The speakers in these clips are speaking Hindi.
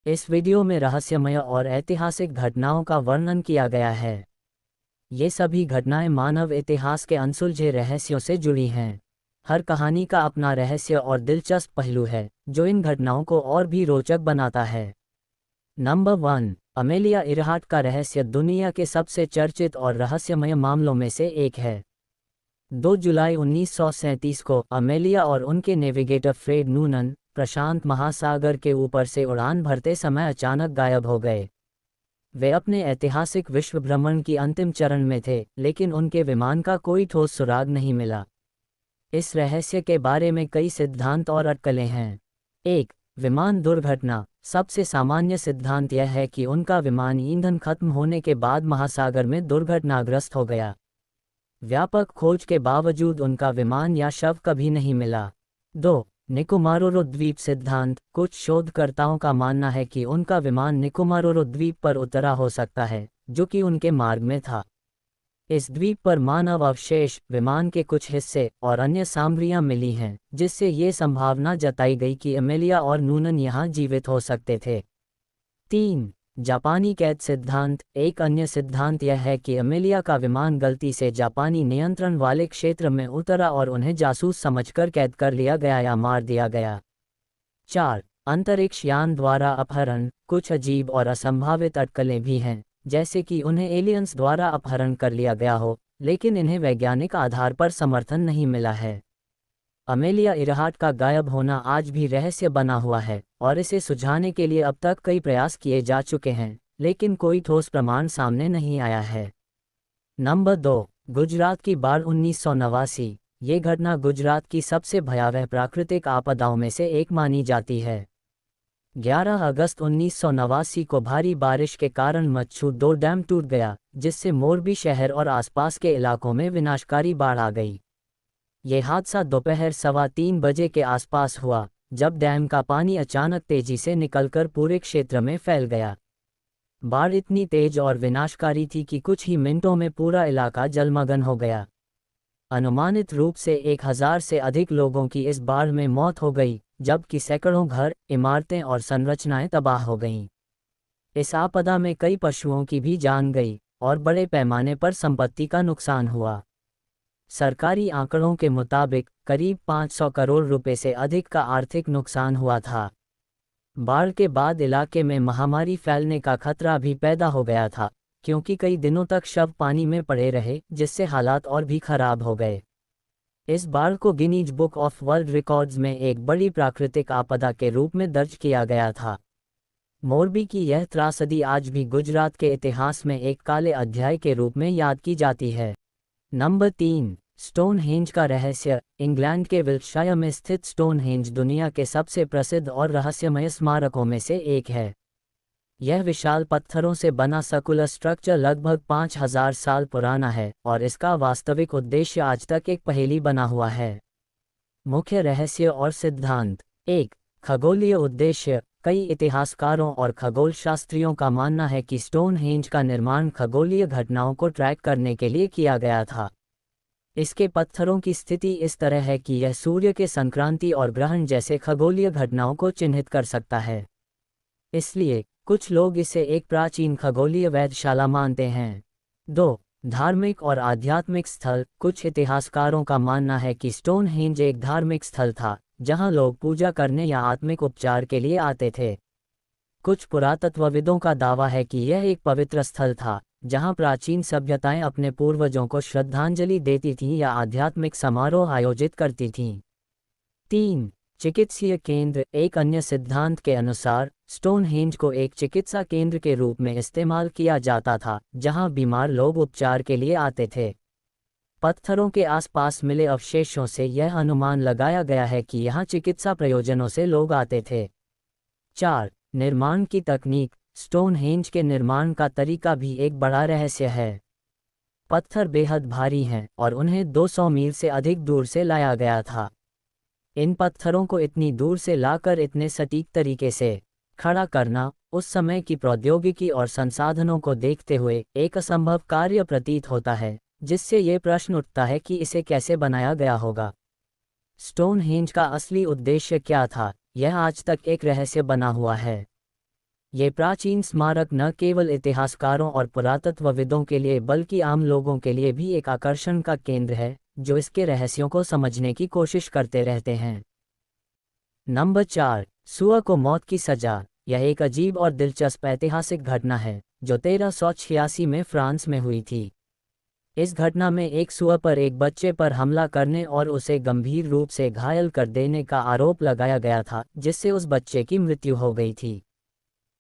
इस वीडियो में रहस्यमय और ऐतिहासिक घटनाओं का वर्णन किया गया है। ये सभी घटनाएं मानव इतिहास के अनसुलझे रहस्यों से जुड़ी हैं। हर कहानी का अपना रहस्य और दिलचस्प पहलू है, जो इन घटनाओं को और भी रोचक बनाता है। नंबर 1, अमेलिया इयरहार्ट का रहस्य दुनिया के सबसे चर्चित और रहस्यमय मामलों में से एक है। 2 जुलाई 1937 को अमेलिया और उनके नेविगेटर फ्रेड नूनन प्रशांत महासागर के ऊपर से उड़ान भरते समय अचानक गायब हो गए। वे अपने ऐतिहासिक विश्व भ्रमण की अंतिम चरण में थे, लेकिन उनके विमान का कोई ठोस सुराग नहीं मिला। इस रहस्य के बारे में कई सिद्धांत और अटकलें हैं। 1. विमान दुर्घटना। सबसे सामान्य सिद्धांत यह है कि उनका विमान ईंधन खत्म होने के बाद महासागर में दुर्घटनाग्रस्त हो गया। व्यापक खोज के बावजूद उनका विमान या शव कभी नहीं मिला। 2. निकोमारोरो द्वीप सिद्धांत। कुछ शोधकर्ताओं का मानना है कि उनका विमान निकोमारोरो द्वीप पर उतरा हो सकता है, जो कि उनके मार्ग में था। इस द्वीप पर मानव अवशेष, विमान के कुछ हिस्से और अन्य सामग्रियां मिली हैं, जिससे ये संभावना जताई गई कि अमेलिया और नूनन यहां जीवित हो सकते थे। 3. जापानी कैद सिद्धांत। एक अन्य सिद्धांत यह है कि अमेलिया का विमान गलती से जापानी नियंत्रण वाले क्षेत्र में उतरा और उन्हें जासूस समझकर कैद कर लिया गया या मार दिया गया। 4. अंतरिक्ष यान द्वारा अपहरण। कुछ अजीब और असंभावित अटकलें भी हैं, जैसे कि उन्हें एलियंस द्वारा अपहरण कर लिया गया हो, लेकिन इन्हें वैज्ञानिक आधार पर समर्थन नहीं मिला है। अमेलिया इयरहार्ट का गायब होना आज भी रहस्य बना हुआ है, और इसे सुलझाने के लिए अब तक कई प्रयास किए जा चुके हैं, लेकिन कोई ठोस प्रमाण सामने नहीं आया है। नंबर 2, गुजरात की बाढ़ 1989। ये घटना गुजरात की सबसे भयावह प्राकृतिक आपदाओं में से एक मानी जाती है। 11 अगस्त 1989 को भारी बारिश के कारण मच्छू डैम टूट गया, जिससे मोरबी शहर और आसपास के इलाकों में विनाशकारी बाढ़ आ गई। ये हादसा दोपहर 3:15 बजे के आसपास हुआ, जब डैम का पानी अचानक तेजी से निकलकर पूरे क्षेत्र में फैल गया। बाढ़ इतनी तेज और विनाशकारी थी कि कुछ ही मिनटों में पूरा इलाका जलमग्न हो गया। अनुमानित रूप से 1000 से अधिक लोगों की इस बाढ़ में मौत हो गई, जबकि सैकड़ों घर, इमारतें और संरचनाएं तबाह हो गईं। इस आपदा में कई पशुओं की भी जान गई और बड़े पैमाने पर संपत्ति का नुकसान हुआ। सरकारी आंकड़ों के मुताबिक करीब 500 करोड़ रुपए से अधिक का आर्थिक नुकसान हुआ था। बाढ़ के बाद इलाके में महामारी फैलने का खतरा भी पैदा हो गया था, क्योंकि कई दिनों तक शव पानी में पड़े रहे, जिससे हालात और भी खराब हो गए। इस बाढ़ को Guinness book of world records में एक बड़ी प्राकृतिक आपदा के रूप में दर्ज किया गया था। मोरबी की यह त्रासदी आज भी गुजरात के इतिहास में एक काले अध्याय के रूप में याद की जाती है। नंबर 3, स्टोनहेंज का रहस्य। इंग्लैंड के विल्टशायर में स्थित स्टोनहेंज दुनिया के सबसे प्रसिद्ध और रहस्यमय स्मारकों में से एक है। यह विशाल पत्थरों से बना सर्कुलर स्ट्रक्चर लगभग 5000 साल पुराना है, और इसका वास्तविक उद्देश्य आज तक एक पहेली बना हुआ है। मुख्य रहस्य और सिद्धांत। 1. खगोलीय उद्देश्य। कई इतिहासकारों और खगोल शास्त्रियों का मानना है कि स्टोनहेंज का निर्माण खगोलीय घटनाओं को ट्रैक करने के लिए किया गया था। इसके पत्थरों की स्थिति इस तरह है कि यह सूर्य के संक्रांति और ग्रहण जैसे खगोलीय घटनाओं को चिन्हित कर सकता है। इसलिए कुछ लोग इसे एक प्राचीन खगोलीय वेधशाला मानते हैं। 2. धार्मिक और आध्यात्मिक स्थल। कुछ इतिहासकारों का मानना है कि स्टोनहेंज एक धार्मिक स्थल था, जहां लोग पूजा करने या आत्मिक उपचार के लिए आते थे। कुछ पुरातत्वविदों का दावा है कि यह एक पवित्र स्थल था, जहां प्राचीन सभ्यताएं अपने पूर्वजों को श्रद्धांजलि देती थीं या आध्यात्मिक समारोह आयोजित करती थीं। 3. चिकित्सीय केंद्र। एक अन्य सिद्धांत के अनुसार स्टोनहेंज को एक चिकित्सा केंद्र के रूप में इस्तेमाल किया जाता था, जहां बीमार लोग उपचार के लिए आते थे। पत्थरों के आसपास मिले अवशेषों से यह अनुमान लगाया गया है कि यहां चिकित्सा प्रयोजनों से लोग आते थे। 4. निर्माण की तकनीक। स्टोनहेंज के निर्माण का तरीका भी एक बड़ा रहस्य है। पत्थर बेहद भारी हैं और उन्हें 200 मील से अधिक दूर से लाया गया था। इन पत्थरों को इतनी दूर से लाकर इतने सटीक तरीके से खड़ा करना, उस समय की प्रौद्योगिकी और संसाधनों को देखते हुए एक असंभव कार्य प्रतीत होता है, जिससे ये प्रश्न उठता है कि इसे कैसे बनाया गया होगा। स्टोनहेंज का असली उद्देश्य क्या था, यह आज तक एक रहस्य बना हुआ है। ये प्राचीन स्मारक न केवल इतिहासकारों और पुरातत्वविदों के लिए बल्कि आम लोगों के लिए भी एक आकर्षण का केंद्र है, जो इसके रहस्यों को समझने की कोशिश करते रहते हैं। नंबर 4, सुआ को मौत की सजा। यह एक अजीब और दिलचस्प ऐतिहासिक घटना है, जो 1386 में फ्रांस में हुई थी। इस घटना में एक सुआ पर एक बच्चे पर हमला करने और उसे गंभीर रूप से घायल कर देने का आरोप लगाया गया था, जिससे उस बच्चे की मृत्यु हो गई थी।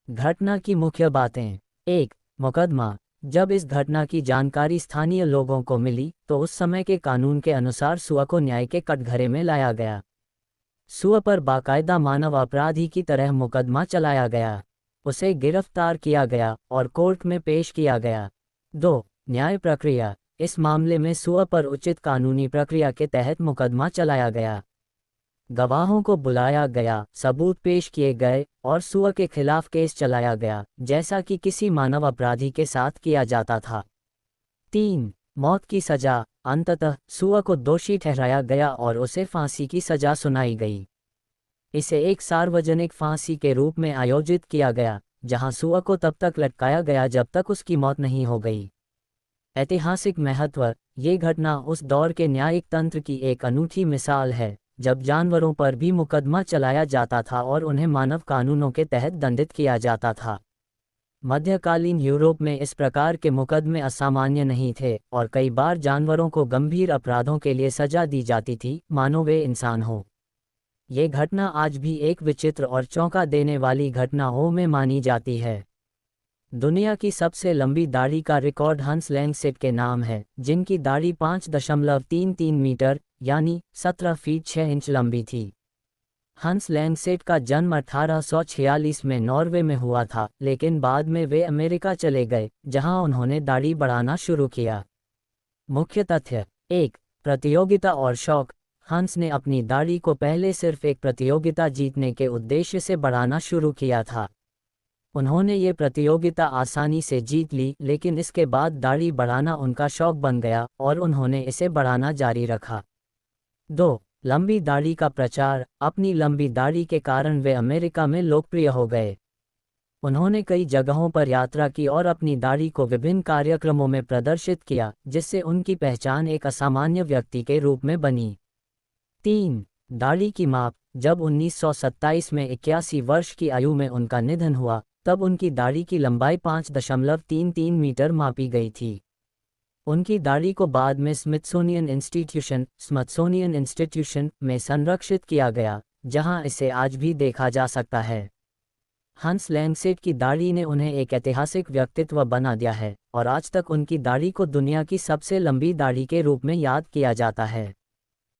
घटना की मुख्य बातें। 1. मुकदमा। जब इस घटना की जानकारी स्थानीय लोगों को मिली, तो उस समय के कानून के अनुसार सुआ को न्याय के कटघरे में लाया गया। सुआ पर बाकायदा मानव अपराधी की तरह मुकदमा चलाया गया। उसे गिरफ्तार किया गया और कोर्ट में पेश किया गया। 2. न्याय प्रक्रिया। इस मामले में सुआ पर उचित कानूनी प्रक्रिया के तहत मुकदमा चलाया गया। गवाहों को बुलाया गया, सबूत पेश किए गए और सुआ के खिलाफ केस चलाया गया, जैसा कि किसी मानव अपराधी के साथ किया जाता था। 3. मौत की सजा। अंततः सुआ को दोषी ठहराया गया और उसे फांसी की सजा सुनाई गई। इसे एक सार्वजनिक फांसी के रूप में आयोजित किया गया, जहां सुआ को तब तक लटकाया गया जब तक उसकी मौत नहीं हो गई। ऐतिहासिक महत्व। ये घटना उस दौर के न्यायिक तंत्र की एक अनूठी मिसाल है, जब जानवरों पर भी मुकदमा चलाया जाता था और उन्हें मानव कानूनों के तहत दंडित किया जाता था। मध्यकालीन यूरोप में इस प्रकार के मुकदमे असामान्य नहीं थे और कई बार जानवरों को गंभीर अपराधों के लिए सजा दी जाती थी, मानो वे इंसान हो। ये घटना आज भी एक विचित्र और चौंका देने वाली घटनाओं में मानी जाती है। दुनिया की सबसे लंबी दाढ़ी का रिकॉर्ड हंस लैंगसेट के नाम है, जिनकी दाढ़ी 5.33 मीटर यानी 17 फीट 6 इंच लंबी थी। हंस लैंगसेट का जन्म 1846 में नॉर्वे में हुआ था, लेकिन बाद में वे अमेरिका चले गए, जहां उन्होंने दाढ़ी बढ़ाना शुरू किया। मुख्य तथ्य। 1. प्रतियोगिता और शौक। हंस ने अपनी दाढ़ी को पहले सिर्फ एक प्रतियोगिता जीतने के उद्देश्य से बढ़ाना शुरू किया था। उन्होंने ये प्रतियोगिता आसानी से जीत ली, लेकिन इसके बाद दाढ़ी बढ़ाना उनका शौक बन गया और उन्होंने इसे बढ़ाना जारी रखा। 2. लंबी दाढ़ी का प्रचार। अपनी लंबी दाढ़ी के कारण वे अमेरिका में लोकप्रिय हो गए। उन्होंने कई जगहों पर यात्रा की और अपनी दाढ़ी को विभिन्न कार्यक्रमों में प्रदर्शित किया, जिससे उनकी पहचान एक असामान्य व्यक्ति के रूप में बनी। 3. दाढ़ी की माप। जब 1927 में 81 वर्ष की आयु में उनका निधन हुआ, तब उनकी दाढ़ी की लंबाई 5.33 मीटर मापी गई थी। उनकी दाढ़ी को बाद में स्मिथसोनियन इंस्टीट्यूशन में संरक्षित किया गया, जहां इसे आज भी देखा जा सकता है। हंस लैंगसेट की दाढ़ी ने उन्हें एक ऐतिहासिक व्यक्तित्व बना दिया है और आज तक उनकी दाढ़ी को दुनिया की सबसे लंबी दाढ़ी के रूप में याद किया जाता है।